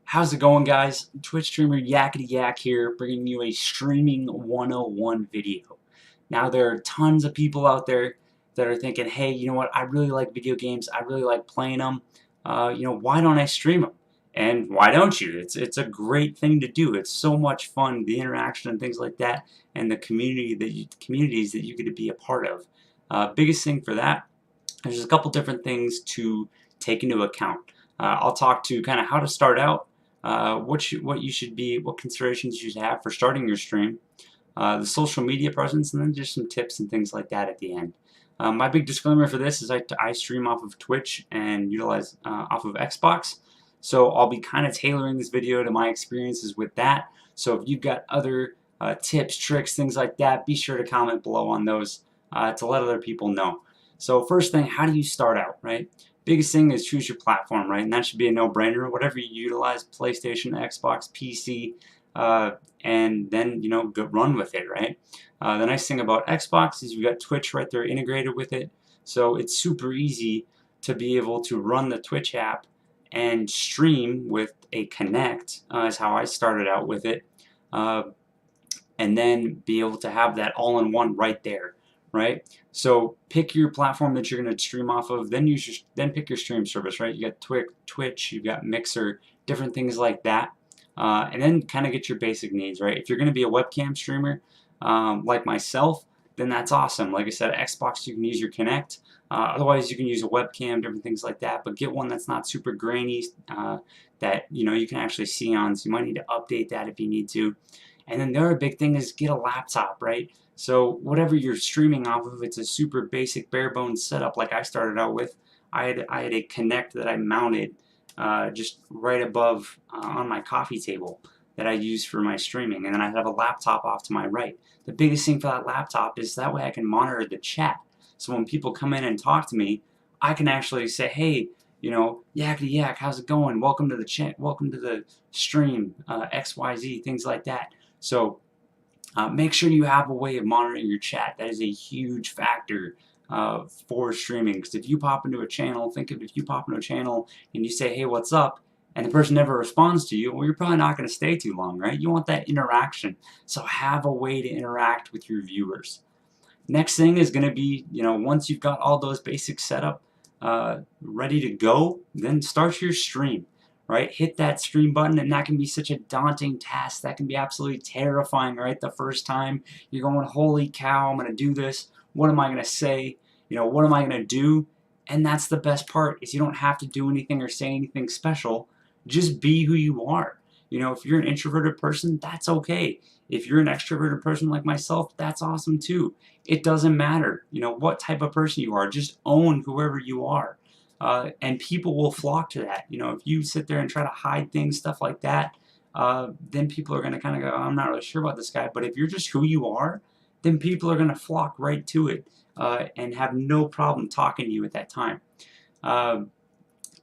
How's it going, guys? Twitch streamer Yakety Yak here, bringing you a streaming 101 video. Now, there are tons of people out there that are thinking, hey, you know what? I really like video games. I really like playing them. Why don't I stream them? And why don't you? It's a great thing to do. It's so much fun, the interaction and things like that, and the communities that you get to be a part of. Biggest thing for that, there's a couple different things to take into account. I'll talk to kind of how to start out, what considerations you should have for starting your stream, the social media presence, and then just some tips and things like that at the end. My big disclaimer for this is I stream off of Twitch and utilize off of Xbox, so I'll be kind of tailoring this video to my experiences with that. So if you've got other tips, tricks, things like that, be sure to comment below on those to let other people know. So first thing, how do you start out, right? Biggest thing is choose your platform, right? And that should be a no-brainer. Whatever you utilize, PlayStation, Xbox, PC, and then go run with it, right? The nice thing about Xbox is you've got Twitch right there integrated with it, so it's super easy to be able to run the Twitch app and stream with a Kinect. Is how I started out with it, and then be able to have that all-in-one right there, right? So pick your platform that you're going to stream off of, then pick your stream service, right? You got Twitch, you've got Mixer, different things like that, and then kind of get your basic needs, right? If you're going to be a webcam streamer like myself, then that's awesome. Like I said, Xbox, you can use your Kinect. Otherwise, you can use a webcam, different things like that. But get one that's not super grainy, that you can actually see on. So you might need to update that if you need to. And then the other big thing is get a laptop, right? So whatever you're streaming off of, it's a super basic bare bones setup like I started out with. I had a Kinect that I mounted just right above on my coffee table that I use for my streaming, and then I have a laptop off to my right. The biggest thing for that laptop is that way I can monitor the chat. So when people come in and talk to me, I can actually say, hey, Yakety Yak, how's it going? Welcome to the chat, welcome to the stream, XYZ, things like that. So make sure you have a way of monitoring your chat. That is a huge factor for streaming. Because if you pop into a channel, if you pop into a channel and you say, hey, what's up? And the person never responds to you, well, you're probably not going to stay too long, right? You want that interaction. So have a way to interact with your viewers. Next thing is going to be, once you've got all those basics set up, ready to go, then start your stream, right? Hit that stream button, and that can be such a daunting task. That can be absolutely terrifying, right? The first time you're going, holy cow, I'm going to do this. What am I going to say? What am I going to do? And that's the best part, is you don't have to do anything or say anything special. Just be who you are. If you're an introverted person, that's okay. If you're an extroverted person like myself, that's awesome too. It doesn't matter, what type of person you are. Just own whoever you are. And people will flock to that. If you sit there and try to hide things, stuff like that, then people are going to kind of go, I'm not really sure about this guy. But if you're just who you are, then people are going to flock right to it and have no problem talking to you at that time.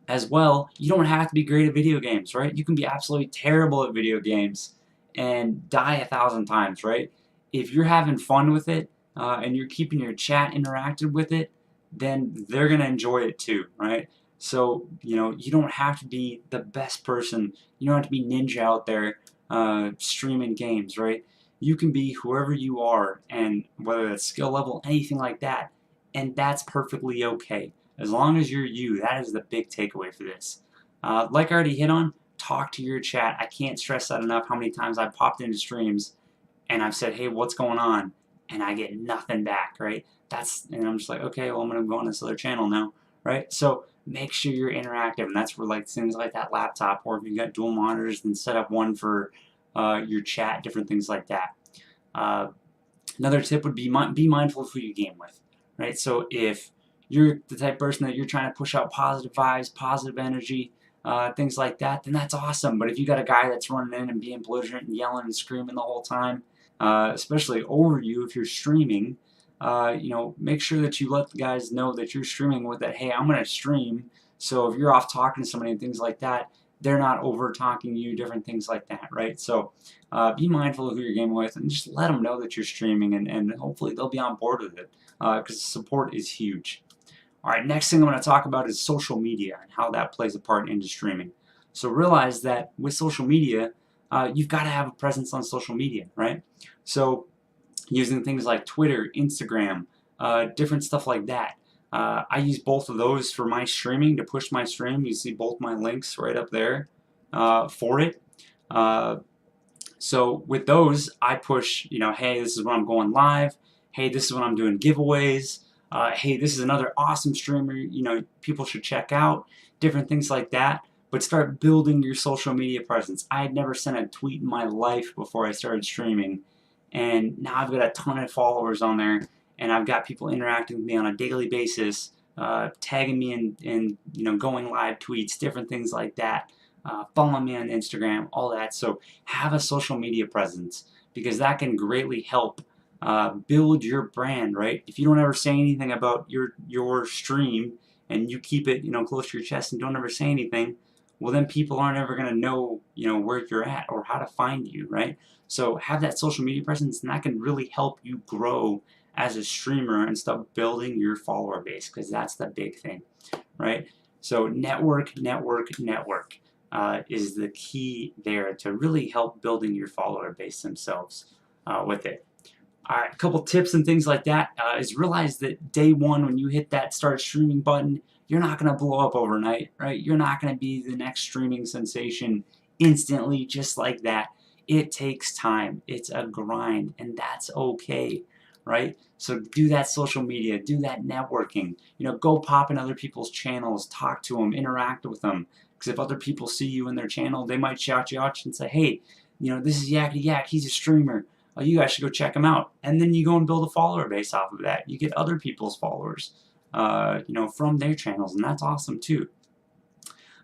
As well, you don't have to be great at video games, right? You can be absolutely terrible at video games and die 1,000 times, right? If you're having fun with it and you're keeping your chat interactive with it, then they're going to enjoy it too, right? So, you don't have to be the best person. You don't have to be ninja out there streaming games, right? You can be whoever you are, and whether that's skill level, anything like that, and that's perfectly okay. As long as you're you, that is the big takeaway for this. Like I already hit on, talk to your chat. I can't stress that enough, how many times I've popped into streams and I've said, hey, what's going on? And I get nothing back, right? And I'm just like, okay, well, I'm going to go on this other channel now, right? So make sure you're interactive, and that's where things like that laptop, or if you've got dual monitors, then set up one for your chat, different things like that. Another tip would be mindful of who you game with, right? So if you're the type of person that you're trying to push out positive vibes, positive energy, things like that, then that's awesome. But if you got a guy that's running in and being belligerent and yelling and screaming the whole time, especially over you if you're streaming, make sure that you let the guys know that you're streaming with that, hey, I'm going to stream. So if you're off talking to somebody and things like that, they're not over talking you, different things like that, right? So be mindful of who you're gaming with, and just let them know that you're streaming, and hopefully they'll be on board with it, because support is huge. Alright, next thing I'm going to talk about is social media and how that plays a part into streaming. So realize that with social media, you've got to have a presence on social media, right? So using things like Twitter, Instagram, different stuff like that. I use both of those for my streaming to push my stream. You see both my links right up there for it. So with those, I push, hey, this is when I'm going live. Hey, this is when I'm doing giveaways. Hey, this is another awesome streamer, people should check out. Different things like that. But start building your social media presence. I had never sent a tweet in my life before I started streaming. And now I've got a ton of followers on there. And I've got people interacting with me on a daily basis, tagging me in going live tweets, different things like that. Following me on Instagram, all that. So have a social media presence because that can greatly help build your brand, right? If you don't ever say anything about your stream and you keep it, close to your chest and don't ever say anything, well then people aren't ever going to know, where you're at or how to find you, right? So have that social media presence and that can really help you grow as a streamer and start building your follower base because that's the big thing, right? So network, network, network. Is the key there to really help building your follower base themselves with it. All right, a couple tips and things like that is realize that day one when you hit that start streaming button, you're not going to blow up overnight, right? You're not going to be the next streaming sensation instantly just like that. It takes time. It's a grind, and that's okay, right? So do that social media, do that networking. Go pop in other people's channels, talk to them, interact with them. Because if other people see you in their channel, they might shout you out and say, hey, this is Yakety Yak, he's a streamer. Oh, you guys should go check him out. And then you go and build a follower base off of that. You get other people's followers, from their channels, and that's awesome too.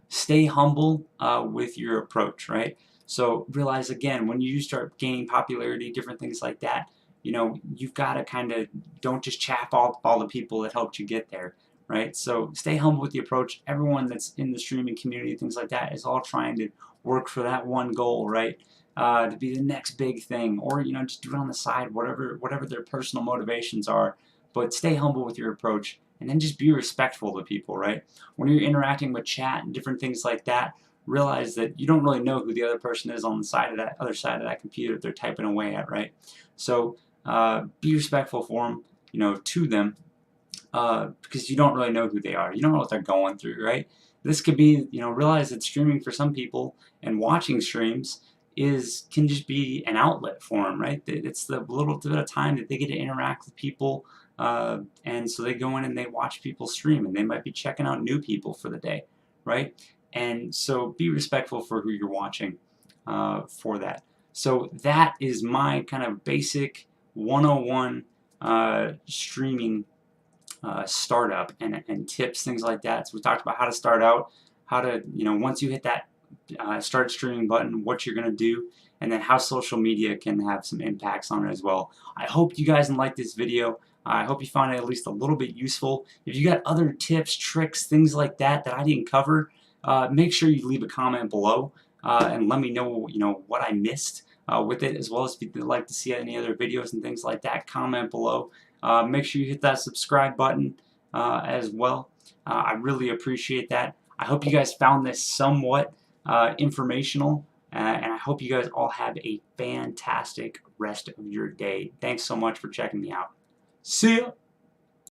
Stay humble with your approach, right? So realize again, when you start gaining popularity, different things like that, you've got to kind of don't just chaff all the people that helped you get there. Right? So stay humble with the approach. Everyone that's in the streaming community, things like that, is all trying to work for that one goal, right? To be the next big thing, or just do it on the side, whatever their personal motivations are. But stay humble with your approach, and then just be respectful to people, right? When you're interacting with chat and different things like that, realize that you don't really know who the other person is on the other side of that computer that they're typing away at, right? So be respectful for them, to them. Because you don't really know who they are. You don't know what they're going through, right? This could be, realize that streaming for some people and watching streams can just be an outlet for them, right? It's the little bit of time that they get to interact with people, and so they go in and they watch people stream, and they might be checking out new people for the day, right? And so be respectful for who you're watching for that. So that is my kind of basic 101 streaming startup and tips, things like that. So we talked about how to start out, how to, once you hit that start streaming button, what you're going to do, and then how social media can have some impacts on it as well. I hope you guys liked this video. I hope you found it at least a little bit useful. If you got other tips, tricks, things like that I didn't cover, make sure you leave a comment below and let me know, what I missed with it, as well as if you'd like to see any other videos and things like that, comment below. Make sure you hit that subscribe button as well. I really appreciate that. I hope you guys found this somewhat informational, and I hope you guys all have a fantastic rest of your day. Thanks so much for checking me out. See ya!